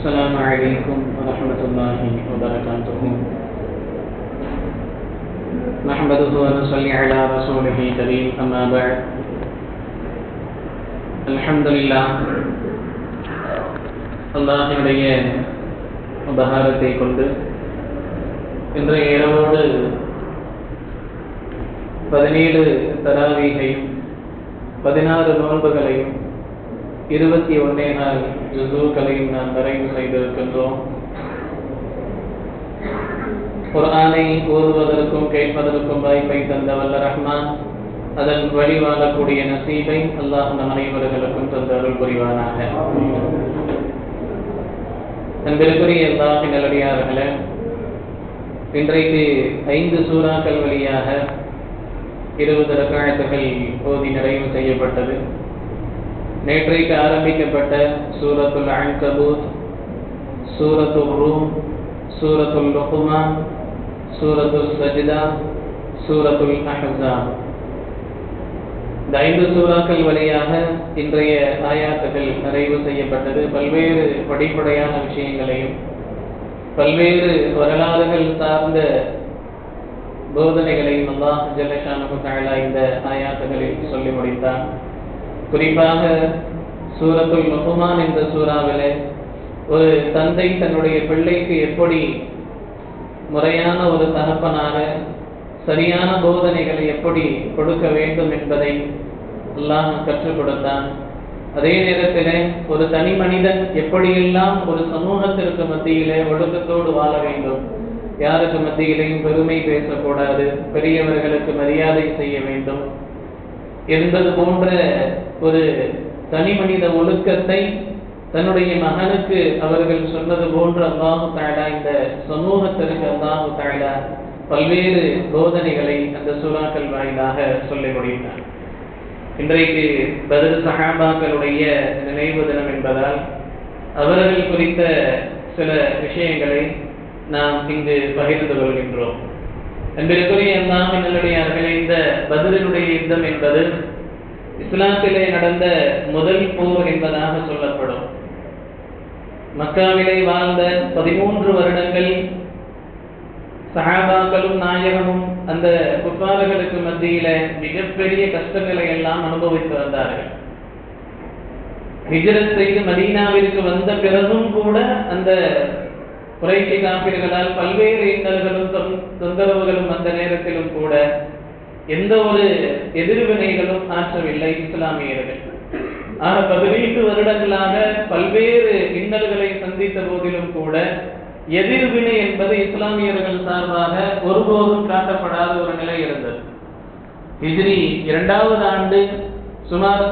السلام عليكم ورحمة الله وبركاته. نحمده ونصلي على رسوله الكريم. أما بعد. الحمد لله. அல்லாஹ்வுடைய உபகாரத்தை கொண்டு இன்றைய இரவோடு 17 தராவீகையும் 16 நோன்புகளையும் 21 நாள் ஜுஸூக்களையும் நாம் நிறைவு செய்திருக்கின்றோம். குர்ஆனை ஓதுவதற்கும் கேட்பதற்கும் வாய்ப்பை தந்த வல்ல ரஹ்மான் அதன் வழி வாழக்கூடிய நசீபை அல்லாஹ் நம் அனைவர்களுக்கும் தந்த அருள் புரிவானாக. அன்பிற்குரிய அல்லாஹ்வின் நல்லடியார்களே, இன்றைக்கு 5 சூறாக்கள் வழியாக 20 ரக்அத்துகள் ஓதி நிறைவு செய்யப்பட்டது. நேற்றைக்கு ஆரம்பிக்கப்பட்ட சூரத்துல் அன்கபூத், சூரத்துல் ரூம், சூரத்துல் லுக்மான், சூரத்துல் சஜ்தா, சூரத்துல் அஹ்ஸாப், இந்த 5 சூறாக்கள் வழியாக இன்றைய ஆயாத்துகள் நிறைவு செய்யப்பட்டது. பல்வேறு படிப்படையான விஷயங்களையும் பல்வேறு வரலாறுகள் சார்ந்த போதனைகளையும் அல்லாஹ் ஜல்ல ஷானஹு தஆலா இந்த ஆயாத்துகளில் சொல்லி முடித்தார். குறிப்பாக சூரத்துல் லுக்மான் என்ற சூறாவிலே ஒரு தந்தை தன்னுடைய பிள்ளைக்கு எப்படி முறையான ஒரு தகப்பனாக சரியான போதனைகளை எப்படி கொடுக்க வேண்டும் என்பதை அல்லாஹ் கற்றுக் கொடுத்தான். அதே நேரத்தில் ஒரு தனி மனிதன் எப்படியெல்லாம் ஒரு சமூகத்திற்கு மத்தியிலே ஒழுக்கத்தோடு வாழ வேண்டும், யாருக்கு மத்தியிலையும் பெருமை பேசக்கூடாது, பெரியவர்களுக்கு மரியாதை செய்ய வேண்டும் என்பது போன்ற ஒரு தனி மனித ஒழுக்கத்தை தன்னுடைய மகனுக்கு அவர்கள் சொன்னது போன்று அல்லாஹு தஆலா இந்த சமூகத்திற்கு அல்லாஹு தஆலா பல்வேறு போதனைகளை அந்த சூறாக்கள் வாயிலாக சொல்லி முடித்தார். இன்றைக்கு பத்ர் சஹாபாக்களுடைய நினைவு தினம் என்பதால் அவர்கள் குறித்த சில விஷயங்களை நாம் இங்கு பகிர்ந்து கொள்கின்றோம். அன்பிற்குரிய அல்லாஹ்வின் நல்லடியார்களே, இந்த பத்ரினுடைய யுத்தம் என்பது இஸ்லாத்திலே நடந்த முதல் போர் என்பதாக சொல்லப்படும். மக்காவிலே வாழ்ந்த 13 வருடங்கள் சஹாபாக்களும் நாயகமும் அந்த குஃபார்களுக்கு மத்தியில மிகப்பெரிய கஷ்டங்களை எல்லாம் அனுபவித்து வந்தார்கள். ஹிஜ்ரத் செய்து மதீனாவிற்கு வந்த பிறகும் கூட அந்த குறைஷி காபிர்களால் பல்வேறு இன்னல்களும் தொந்தரவுகளும் அந்த நேரத்திலும் கூட எந்த ஒரு எதிர்வினைகளும் ஆற்றவில்லை இஸ்லாமியர்கள். 15 வருடங்களாக பல்வேறு இன்னல்களை சந்தித்த போதிலும் கூட எதிர்வினை என்பது இஸ்லாமியர்கள் சார்பாக ஒருபோதும் காட்டப்படாத ஒரு நிலை இருந்தது. ஹிஜ்ரி 2வது ஆண்டு சுமார்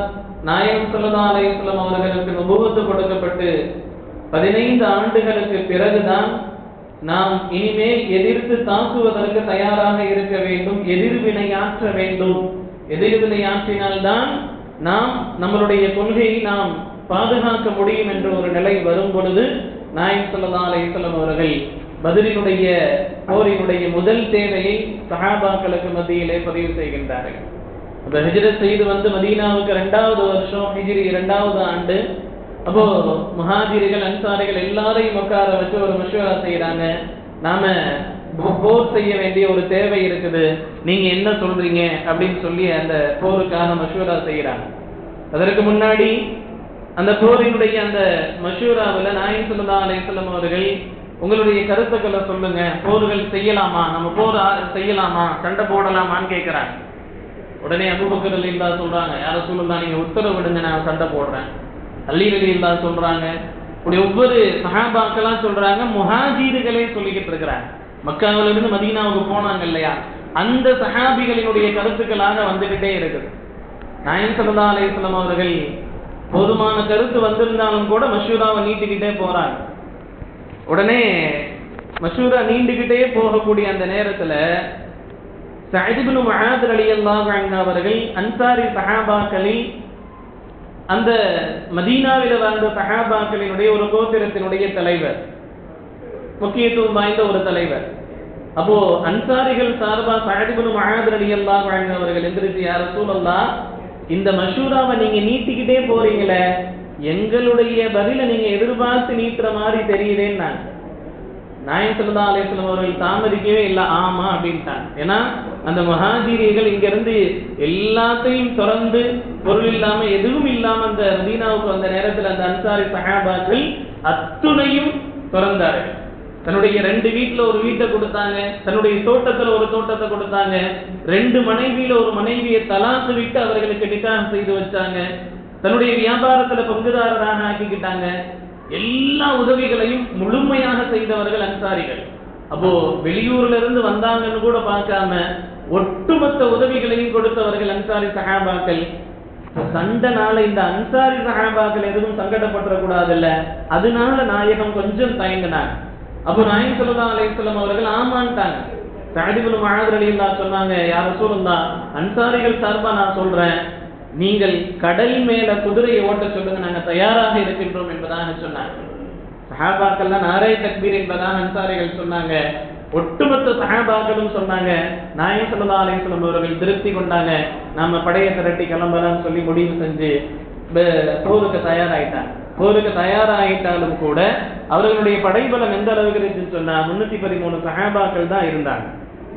நாயகம் ஸல்லல்லாஹு அலைஹி வஸல்லம் அவர்களுக்கு நுபுவத்து கொடுக்கப்பட்டு 15 ஆண்டுகளுக்கு பிறகுதான் நாம் இனிமேல் எதிர்த்து தாக்குவதற்கு தயாராக இருக்க வேண்டும், எதிர்வினையாற்ற வேண்டும். எதிர்வினையாற்றினால்தான் நாம் நம்மளுடைய கொள்கையை நாம் பாதுகாக்க முடியும் என்ற ஒரு நிலை வரும் பொழுது நாயகம் ஸல்லல்லாஹு அலைஹி வஸல்லம் அவர்கள் பத்ரினுடைய போரினுடைய முதல் தேவையை சஹாபாக்களுக்கு மத்தியிலே பதிவு செய்கின்றார்கள். அந்த ஹிஜ்ரத் செய்து வந்து மதீனாவுக்கு 2வது வருஷம் ஹிஜ்ரி 2வது ஆண்டு. அப்போ முஹாஜிர்கள் அன்சாரிகள் எல்லாரையும் உட்கார வச்சு ஒரு மஷ்வரா செய்யறாங்க. நாம போர் செய்ய வேண்டிய ஒரு தேவை இருக்குது, நீங்க என்ன சொல்றீங்க அப்படின்னு சொல்லி அந்த போருக்கான மஷ்வரா செய்யறாங்க. அதற்கு முன்னாடி அந்த போரினுடைய அந்த மஷூராவில் நாயகம் ஸல்லல்லாஹு அலைஹி வஸல்லம் அவர்கள் உங்களுடைய கருத்துக்களை சொல்லுங்க, போர்கள் செய்யலாமா, நம்ம போர் செய்யலாமா, சண்டை போடலாமான்னு கேட்கிறாங்க. உடனே அபூபக்கர் ரலியல்லாஹு சொல்றாங்க, யார ரசூலுல்லாஹ் நீங்க உத்தரவிடுங்க, நான் சண்டை போடுறேன். அலி ரலியல்லாஹு சொல்றாங்க. இப்படி ஒவ்வொரு சஹாபாக்கெல்லாம் சொல்றாங்க. முஹாஜிர்களே சொல்லிக்கிட்டு இருக்கிறாங்க. மக்காவிலிருந்து மதீனாவுக்கு போனாங்க இல்லையா, அந்த சஹாபிகளினுடைய கருத்துக்களாக வந்துகிட்டே இருக்குது. நாயகம் ஸல்லல்லாஹு அலைஹி வஸல்லம் அவர்கள் போதுமான கருத்து வந்திருந்தாலும் கூட மஷூராவை நீட்டிக்கிட்டே போறாங்க. உடனே மஷூரா நீண்டுகிட்டே போகக்கூடிய அந்த நேரத்துல சஅத் இப்னு முஆத் ரலியல்லாஹு அன்ஹு அவர்கள் அன்சாரி சஹாபாக்களில் அந்த மதீனாவில் வாழ்ந்த சஹாபாக்களினுடைய ஒரு கோத்திரத்தினுடைய தலைவர், முக்கியத்துவம் வாய்ந்த ஒரு தலைவர். அப்போ அன்சாரிகள் சார்பா சஅத் இப்னு முஆத் ரலியல்லாஹு அன்ஹு அவர்கள் எந்திரிச்சு, யா ரசூலல்லாஹ், இந்த மஷூராவை நீங்க நீட்டிக்கிட்டே போறீங்களே, எங்களுடைய பதில நீங்க எதிர்பார்த்து நீட்டுற மாதிரி தெரியுதேன்னு நாயகம் ஸல்லல்லாஹு அலைஹி வஸல்லம் அவர்கள் தாமதிக்கவே இல்லை, ஆமா அப்படின்ட்டாங்க. ஏன்னா அந்த முஹாஜிர்கள் இங்க இருந்து எல்லாத்தையும் திறந்து பொருள் இல்லாம எதுவும் இல்லாம அந்த மதீனாவுக்கு வந்த நேரத்தில் அந்த அன்சாரி சஹாபாக்கள் அத்துணையும் திறந்தார்கள். தன்னுடைய 2 வீட்டுல ஒரு வீட்டை கொடுத்தாங்க, தன்னுடைய தோட்டத்துல ஒரு தோட்டத்தை கொடுத்தாங்க, 2 மனைவியில ஒரு மனைவியை தலாக்கு விட்டு அவர்களுக்கு நிக்காஹ் செய்து வச்சாங்க, தன்னுடைய வியாபாரத்துல பங்குதாரராக ஆக்கிக்கிட்டாங்க. எல்லா உதவிகளையும் முழுமையாக செய்தவர்கள் அன்சாரிகள். அப்போ வெளியூர்ல இருந்து வந்தாங்கன்னு கூட பார்க்காம ஒட்டுமொத்த உதவிகளையும் கொடுத்தவர்கள் அன்சாரி சஹாபாக்கள். சண்டைனால இந்த அன்சாரி சஹாபாக்கள் எதுவும் சங்கடப்பட்டுறக்கூடாது இல்ல, அதனால நாயகம் கொஞ்சம் தயங்கினாங்க. அப்போ நாயகம் ஸல்லல்லாஹு அலைஹி வஸல்லம் அவர்கள் ஆமான்ட்டாங்க. சஅத் இப்னு முஆத் ரலியல்லாஹு சொன்னாங்க, யா ரசூலுல்லாஹ், அன்சாரிகள் சார்பா நான் சொல்றேன், நீங்கள் கடல் மேல குதிரையை ஓட்ட சொல்லுங்க, நாங்க தயாராக இருக்கின்றோம் என்பதாக சொன்னாங்க. சஹாபாக்கள்லாம் நாரே தக்பீர் என்பதாக அன்சாரிகள் சொன்னாங்க. ஒட்டுமொத்த சஹாபாக்களும் சொன்னாங்க. நாயகம் ஸல்லல்லாஹு அலைஹி வஸல்லம் அவர்கள் திருப்தி கொண்டாங்க. நாம படையை திரட்டி கிளம்பலாம்னு சொல்லி முடிவு செஞ்சு போருக்கு தயாராயிட்டாங்க. போருக்கு தயாராகிட்டாலும் கூட அவர்களுடைய படைபலம் எந்த அளவுக்கு இருந்துச்சுன்னு சொன்னா 313 சஹாபாக்கள் தான் இருந்தாங்க.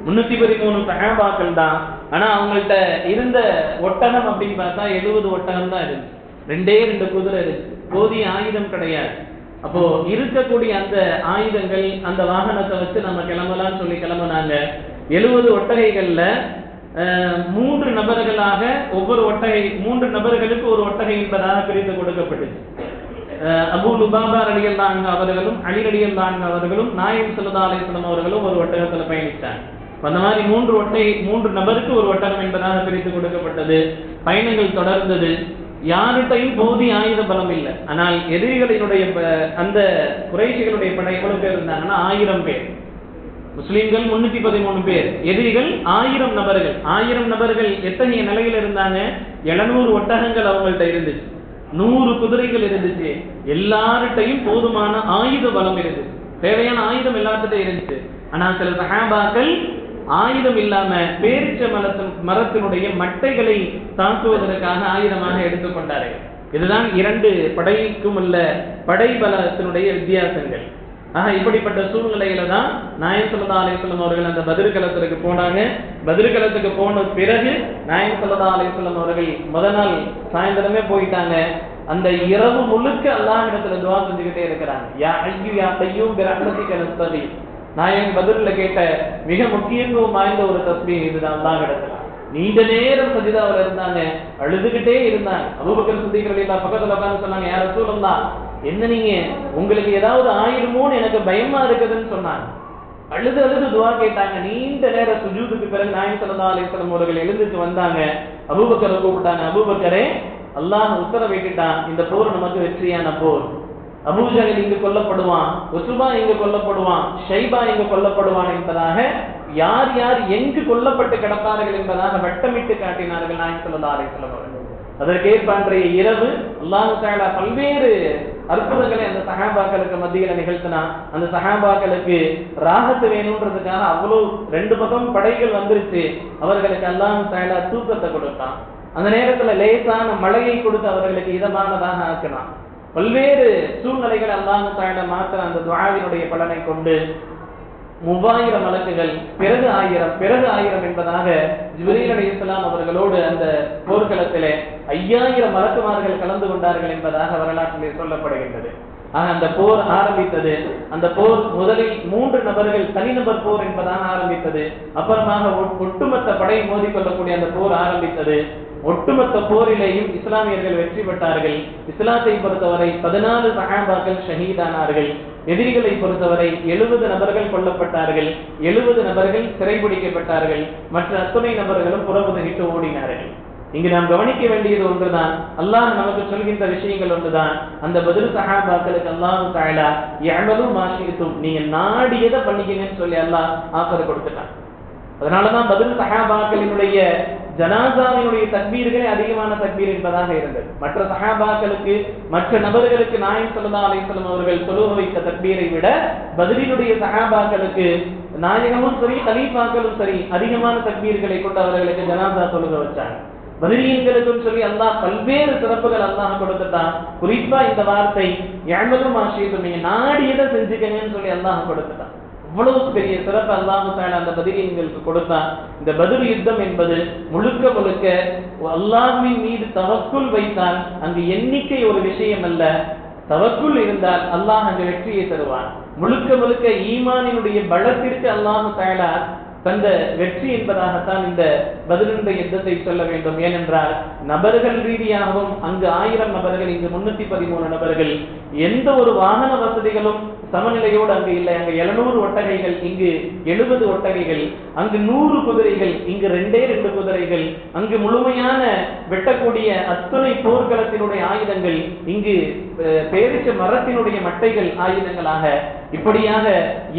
313 சஹாபாக்கள் தான். ஆனா அவங்கள்ட்ட இருந்த ஒட்டகம் அப்படின்னு பார்த்தா 70 ஒட்டகம் தான் இருந்துச்சு. 2 குதிரை இருந்துச்சு. போதிய ஆயுதம் கிடையாது. அப்போ இருக்கக்கூடிய அந்த ஆயுதங்கள் அந்த வாகனத்தை வச்சு நம்ம கிளம்பலாம்னு சொல்லி கிளம்பினாங்க. 70 ஒட்டகைகள்ல 3 நபர்களாக ஒவ்வொரு ஒட்டகை 3 நபர்களுக்கு ஒரு ஒட்டகை என்பதாக பிரித்து கொடுக்கப்பட்டுச்சு. அபூ லுபாபா ரலியல்லாஹு அன்ஹு அவர்களும் அலி ரலியல்லாஹு அன்ஹு அவர்களும் நாயகம் ஸல்லல்லாஹு அலைஹி வஸல்லம் அவர்களும் ஒரு ஒட்டகத்துல பயணித்தாங்க. அந்த மாதிரி 3 நபருக்கு ஒரு ஒட்டகம் என்பதாக பிரித்து கொடுக்கப்பட்டது. பயணங்கள் தொடர்ந்தது. யார்கிட்டையும் போதிய ஆயுத பலம் இல்லை. ஆனால் எதிரிகளினுடைய அந்த குறைஷிகளுடைய படை எவ்வளவு பேர் இருந்தாங்கன்னா 1000 பேர். முஸ்லிம்கள் 313 பேர், எதிரிகள் 1000 நபர்கள். 1000 நபர்கள் எத்தகைய நிலையில் இருந்தாங்க? 700 ஒட்டகங்கள் அவங்கள்ட்ட இருந்துச்சு, 100 குதிரைகள் இருந்துச்சு, எல்லார்ட்டையும் போதுமான ஆயுத பலம் இருந்துச்சு, தேவையான ஆயுதம் எல்லார்கிட்டையும் இருந்துச்சு. ஆனால் சில சஹாபாக்கள் ஆயுதம் இல்லாம பேரிச்ச மரத்தினுடைய மட்டைகளை தாக்குவதற்காக ஆயுதமாக எடுத்துக்கொண்டார்கள். இதுதான் 2 படைக்கும் உள்ள படைபலத்தினுடைய வித்தியாசங்கள். இப்படிப்பட்ட சூழ்நிலையில தான் நாயகம் ஸல்லல்லாஹு அலைஹி வஸல்லம் அவர்கள் அந்த பத்ர் களத்திற்கு போனாங்க. பத்ர் களத்துக்கு போன பிறகு நாயகம் ஸல்லல்லாஹு அலைஹி வஸல்லம் அவர்கள் முதல் நாள் சாயந்தரமே போயிட்டாங்க. அந்த இரவு முழுக்க அல்லாஹ்விடத்துல துஆ செஞ்சுக்கிட்டே இருக்கிறாங்க. யா ஐயு யா கய்யூம் பிரஹ்மதிக நஸ்தகீஸ். நாயகம் பத்ர்ல கேட்ட மிக முக்கியத்துவம் வாய்ந்த ஒரு தஸ்பீஹ் இதுதான். அல்லாஹ்விடத்துல நீண்ட நேரம் சஜிதாவுல இருந்தாங்க, அழுதுகிட்டே இருந்தாங்க. அபூபக்கர் சித்திக் ரலியல்லாஹு பக்கத்துல உட்கார்ந்து சொன்னாங்க, யா ரசூலல்லாஹ், என்ன நீங்க உங்களுக்கு ஏதாவது ஆயிருமோன்னு எனக்கு பயமா இருக்குதுன்னு சொன்னாங்க. அழுது துஆ கேட்டாங்க. நீண்ட நேர சுஜூதுக்கு பிறகு நாயகம் ஸல்லல்லாஹு அலைஹி வஸல்லம் அவர்கள் எழுந்துட்டு வந்தாங்க. அபூபக்கரை கூப்பிட்டாங்க. அபூபக்கரே, அல்லாஹ் உத்தரவிட்டான், இந்த போர் நமக்கு வெற்றியான போர். அபூஜஹல் இங்கு கொல்லப்படுவான், உத்பா இங்கு கொல்லப்படுவான், ஷைபா இங்கு கொல்லப்படுவான் என்பதாக யார் யார் எங்கு கொல்லப்பட்டு கிடப்பார்கள் என்பதாக வட்டமிட்டு காட்டினார்கள் நாயகம் ஸல்லல்லாஹு அலைஹி வஸல்லம் அவர்கள். அதற்கேற்ப அன்றைய இரவு அல்லாஹ் தஆலா பல்வேறு அற்புதங்களை அந்த சஹாபாக்களுக்கு மத்தியில நிகழ்த்தினா. அந்த சஹாபாக்களுக்கு ராகத்து வேணும்ன்றதுக்காக அவ்வளவு 2 பக்கம் படைகள் வந்துருச்சு. அவர்களுக்கு அல்லாஹ் தஆலா தூக்கத்தை கொடுத்தான். அந்த நேரத்துல லேசான மழையை கொடுத்து அவர்களுக்கு இதமானதாக ஆக்கினான். பல்வேறு சூழ்நிலைகள் அல்லாஹ் தஆலா மாத்திர அந்த துஆவினுடைய பலனை கொண்டு 3000 மலக்குகள் பிறகு 1000 என்பதாக ஜிப்ரீல் அலைஹிஸ்ஸலாம் அவர்களோடு அந்த போர்க்களத்திலே 5000 மலக்குமார்கள் கலந்து கொண்டார்கள் என்பதாக வரலாற்றிலே சொல்லப்படுகின்றது. அந்த போர் ஆரம்பித்தது. அந்த போர் முதலில் 3 நபர்கள் தனிநபர் போர் என்பதாக ஆரம்பித்தது. அப்புறமாக ஒட்டுமொத்த படை மோதிக்கொள்ளக்கூடிய அந்த போர் ஆரம்பித்தது. ஒட்டுமொத்த போரிலேயும் இஸ்லாமியர்கள் வெற்றி பெற்றார்கள். இஸ்லாத்தை பொறுத்தவரை 14 சஹாபாக்கள் ஷஹீதானார்கள். எதிரிகளை பொறுத்தவரை 70 நபர்கள் கொல்லப்பட்டார்கள், 70 நபர்கள் சிறைபிடிக்கப்பட்டார்கள், மற்ற அத்துணை நபர்களும் புறமுதுகிட்டு ஓடினார்கள். இங்கு நாம் கவனிக்க வேண்டியது ஒன்றுதான், அல்லாஹ் நமக்கு சொல்கின்ற விஷயங்கள் ஒன்றுதான். அந்த பத்ர் சஹாபாக்களுக்கு அல்லாஹ் தஆலா யஅமலு மா ஷி'தும், நீங்க நாடியதை பண்ணிக்கங்கன்னு சொல்லி அல்லாஹ் ஆஃபர் கொடுத்துட்டான். அதனாலதான் பத்ர் சஹாபாக்களினுடைய ஜனாசாவினுடைய தக்பீர்களே அதிகமான தக்பீர் என்பதாக இருந்தது. மற்ற சஹாபாக்களுக்கு மற்ற நபர்களுக்கு நாயகம் ஸல்லல்லாஹு அலைஹி வஸல்லம் அவர்கள் தொழுக வைத்த தக்பீரை விட பத்ரினுடைய சஹாபாக்களுக்கு நாயகமும் சரி கலீஃபாக்களும் சரி அதிகமான தக்பீர்களை கொண்டு அவர்களுக்கு ஜனாசா தொழுக வச்சாங்க. பத்ரீன்களுக்கும் சொல்லி அல்லாஹ் பல்வேறு சிறப்புகள் அல்லாஹ் கொடுத்துட்டான். குறிப்பா இந்த வார்த்தை யஅமலு மா ஷீதும், நீங்க நாடியதை செஞ்சுக்கங்கன்னு சொல்லி அல்லாஹ் கொடுத்துட்டான். இவ்வளவு பெரிய சிறப்பு அல்லாஹ் தஆலா அந்த பத்ரீன்களுக்கு கொடுத்தான். இந்த பத்ர் யுத்தம் என்பது முழுக்க முழுக்க அல்லாஹ்வின் மீது தவக்குல் வைத்தான். அங்கு எண்ணிக்கை ஒரு விஷயம் அல்ல, தவக்குல் இருந்தால் அல்லாஹ் அங்கு வெற்றியை தருவான். முழுக்க முழுக்க ஈமானினுடைய பலத்திற்கு அல்லாஹ் தஆலா தந்த வெற்றி என்பதாகத்தான் இந்த பத்ருடைய யுத்தத்தை சொல்ல வேண்டும். ஏனென்றால் நபர்கள் ரீதியாகவும் அங்கு 1000 நபர்கள், இங்கு 313 நபர்கள், எந்த ஒரு வாகன வசதிகளும் சமநிலையோடு அங்கு இல்லை. அங்கு 700 ஒட்டகைகள், இங்கு 70 ஒட்டகைகள், அங்கு 100 குதிரைகள், இங்கு 2 குதிரைகள், அங்கு முழுமையான வெட்டக்கூடிய அத்தனை போர்க்களத்தினுடைய ஆயுதங்கள், இங்கு பேரிச்ச மரத்தினுடைய மட்டைகள் ஆயுதங்களாக, இப்படியாக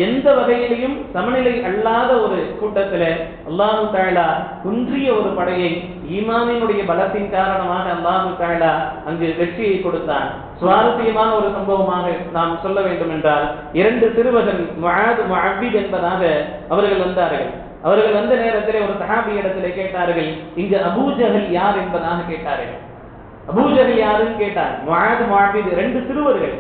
எந்த வகையிலையும் சமநிலை அல்லாத ஒரு கூட்டத்தில் அல்லாஹ் தஆலா குன்றிய ஒரு படையை ஈமானினுடைய பலத்தின் காரணமாக அல்லாஹ் தஆலா அங்கு வெற்றியை கொடுத்தான். சுவாரஸ்யமான ஒரு சம்பவமாக நாம் சொல்ல வேண்டும் என்றால், 2 சிறுவர்கள் முஆத் முஅப்பித் என்பதாக அவர்கள் வந்தார்கள். அவர்கள் வந்த நேரத்தில் ஒரு சஹாபி இடத்திலே கேட்டார்கள், இங்கு அபூ ஜஹல் யார் என்பதாக கேட்டார்கள். அபூ ஜஹல் யாருன்னு கேட்டார். முஆத் முஅப்பித் 2 சிறுவர்கள்.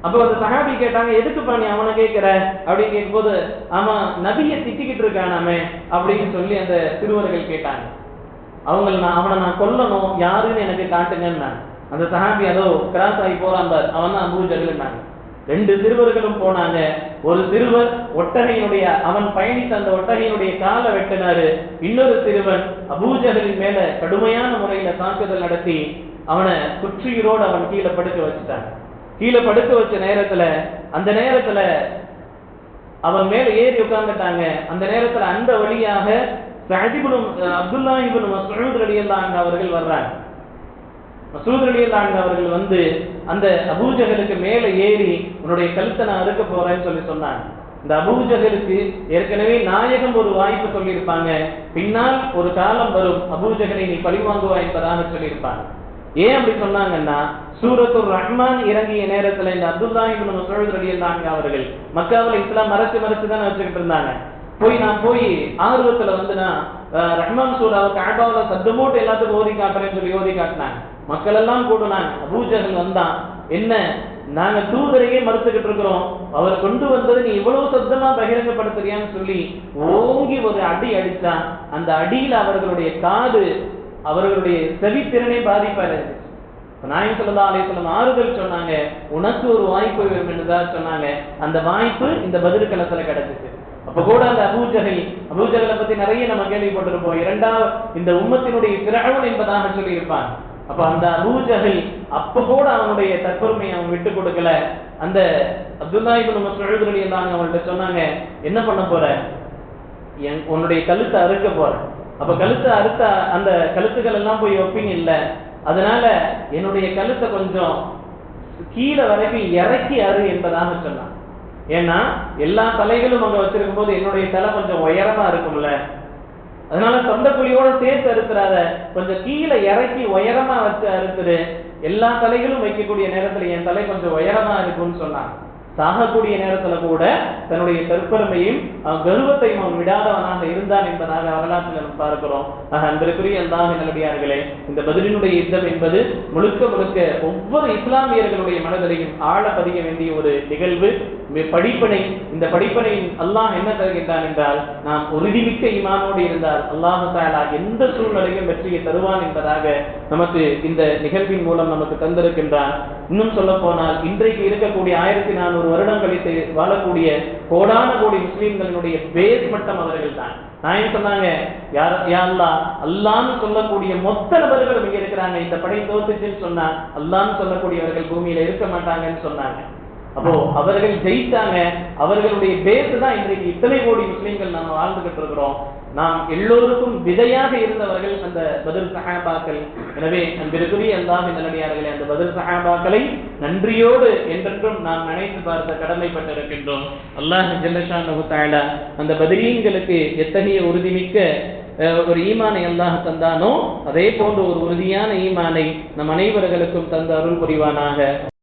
அப்போ அந்த சஹாபி கேட்டாங்க, எதுக்குப்பா நீ அவனை கேட்கிற அப்படின்னு கேட்கும்போது, அவன் நபியை திட்டிக்கிட்டு இருக்கானாமே அப்படின்னு சொல்லி அந்த சிறுவர்கள் கேட்டாங்க. அவனை நான் கொல்லணும், யாருன்னு எனக்கு காட்டுங்கன்னா அந்த சஹாபி அதோ கிராஸ் ஆகி போறான் பார், அவன் தான் அபூ ஜஹல்னாங்க. 2 சிறுவர்களும் போனாங்க. ஒரு சிறுவர் ஒட்டகையினுடைய, அவன் பயணித்த அந்த ஒட்டகையினுடைய காலை வெட்டினாரு. இன்னொரு சிறுவன் அபூ ஜஹலின் மேல கடுமையான முறையில தாக்குதல் நடத்தி அவனை குற்றியரோடு அவன் கீழே படுக்க வச்சுட்டான். கீழே படுக்க வச்ச நேரத்துல, அந்த நேரத்துல அவன் மேல ஏறி உட்கார்ந்துட்டாங்க. அந்த நேரத்துல அந்த வழியாக அப்துல்லாஹ் இப்னு மஸ்ஊத் ரலியல்லாஹு அன்ஹு அவர்கள் வர்றாங்க. மஸ்ஊத் ரலியல்லாஹு அன்ஹு அவர்கள் வந்து அந்த அபூ ஜஹலுக்கு மேல ஏறி உன்னுடைய கழுத்தை நான் அறுக்க போறேன்னு சொல்லி சொன்னாங்க. இந்த அபூ ஜஹலுக்கு ஏற்கனவே நாயகம் ஒரு வாய்ப்பு சொல்லியிருப்பாங்க, பின்னால் ஒரு காலம் வரும் அபூ ஜஹலை நீ பழி வாங்குவாய் என்பதாக சொல்லியிருப்பாங்க. ஏன் அப்படி சொன்னாங்கன்னா, சூரத்துர் ரஹ்மான் இறங்கிய நேரத்துல இந்த அப்துல்லாஹ் இப்னு மஸ்ஊத் ரலியல்லாஹு அன்ஹு அவர்கள் மக்காவுல இஸ்லாம் மறைச்சு தானே வச்சுக்கிட்டு இருந்தாங்க. நான் போய் ஆர்வத்துல வந்து நான் ரஹ்மான் சூராவை கஅபாவுல சத்தம் போட்டு எல்லாத்துக்கும் ஓதி காட்டுறேன்னு சொல்லி ஓதி காட்டினாங்க. மக்கள் எல்லாம் கூடுனாங்க. அபூ ஜஹல் வந்தான், என்ன நாங்க தூதரையே மறுத்துக்கிட்டு இருக்கிறோம், அவர் கொண்டு வந்தது நீ இவ்வளவு சத்தமா பகிரங்கப்படுத்துறியான்னு சொல்லி ஓங்கி ஒரு அடி அடிச்சான். அந்த அடியில அவர்களுடைய காது, அவர்களுடைய செவித்திறனை பாதிப்பாக இருந்துச்சு. நாயகம் ஸல்லல்லாஹு அலைஹி வஸல்லம் ஆறுதல் சொன்னாங்க, உனக்கு ஒரு வாய்ப்பு வேணும் என்றுதான் சொன்னாங்க. அந்த வாய்ப்பு இந்த பத்ர் களத்துல கிடைச்சிச்சு. அப்ப கூட அந்த அபூ ஜஹலை பத்தி நிறைய நம்ம கேள்விப்பட்டிருப்போம். 2வது இந்த உம்மத்தினுடைய ஃபிரௌன் என்பதாக சொல்லி இருப்பான். அப்ப அந்த அபூ ஜஹல் அப்ப கூட அவனுடைய தற்பெருமையை அவன் விட்டு கொடுக்கல. அந்த அப்துல்லாஹ் இப்னு மஸ்ஊத் ரலியல்லாஹு அன்ஹு அவங்கள்ட்ட சொன்னாங்க, என்ன பண்ண போற, உன்னுடைய கழுத்தை அறுக்க போற. அப்ப கழுத்தை அறுத்த அந்த கழுத்துக்கள் எல்லாம் போய் வைப்பீங்க இல்ல, அதனால என்னுடைய கழுத்தை கொஞ்சம் கீழே வரைக்கும் இறக்கி அறு என்பதாக சொன்னான். ஏன்னா எல்லா தலைகளும் அங்க வச்சிருக்கும் போது என்னுடைய தலை கொஞ்சம் உயரமா இருக்கும்ல, அதனால தொண்டைக்குழியோட சேர்த்து அறுத்துறாத, கொஞ்சம் கீழே இறக்கி உயரமா வச்சு அறுத்துரு, எல்லா தலைகளும் வைக்கக்கூடிய நேரத்துல என் தலை கொஞ்சம் உயரமா இருக்கும்னு சொன்னான். சாகக்கூடிய நேரத்துல கூட தன்னுடைய தற்பெருமையும் கர்வத்தையும் அவன் விடாதவனாக இருந்தான் என்பதாக வரலாற்றில் நாம் பார்க்கிறோம். அன்பிற்குரிய அல்லாஹ்வின் நல்லடியார்களே, இந்த பத்ரினுடைய யுத்தம் என்பது முழுக்க முழுக்க ஒவ்வொரு இஸ்லாமியர்களுடைய மனதிலையும் ஆழ பதிய வேண்டிய ஒரு நிகழ்வு, படிப்பனை. இந்த படிப்பனையின் அல்லாஹ் என்ன தருகின்றான் என்றால், நாம் உறுதிமிக்க ஈமானோடு இருந்தால் அல்லாஹ் தஆலா எந்த சூழ்நிலையும் வெற்றியை தருவான் என்பதாக நமக்கு இந்த நிகழ்வின் மூலம் நமக்கு தந்திருக்கின்றான். இன்னும் சொல்ல போனால் இன்றைக்கு இருக்கக்கூடிய 1400 வருடம் கழித்து வாழக்கூடிய கோடான கோடி முஸ்லிம்களினுடைய பேஸ் மட்டம் அவர்கள் தான். நான் என்ன சொன்னாங்க, யா அல்லாஹ், அல்லாஹ்னு சொல்லக்கூடிய மொத்த நபர்களும் இங்க இருக்கிறாங்க. இந்த படை தோத்துச்சுன்னு சொன்னா அல்லாஹ்னு சொல்லக்கூடியவர்கள் பூமியில இருக்க மாட்டாங்கன்னு சொன்னாங்க. அப்போ அவர்கள் ஜெயித்தாங்க. அவர்களுடைய பேஸ் தான் இன்றைக்கு இத்தனை கோடி முஸ்லிம்கள் நாம் வாழ்ந்துகிட்டு இருக்கிறோம். நாம் எல்லோருக்கும் விதையாக இருந்தவர்கள் அந்த பத்ர் சஹாபாக்கள். எனவே அன்பிற்குரிய அல்லாஹ்வின் நல்லடியார்களே, அந்த பத்ர் சஹாபாக்களை நன்றியோடு என்றென்றும் நாம் நினைத்து பார்த்த கடமைப்பட்டிருக்கின்றோம். அல்லாஹ் ஜல்ல ஷானஹு தஆலா அந்த பத்ரீன்களுக்கு எத்தகைய உறுதிமிக்க ஒரு ஈமானை அல்லாஹ் தந்தானோ அதே போன்ற ஒரு உறுதியான ஈமானை நம் அனைவர்களுக்கும் தந்த அருள் புரிவானாக.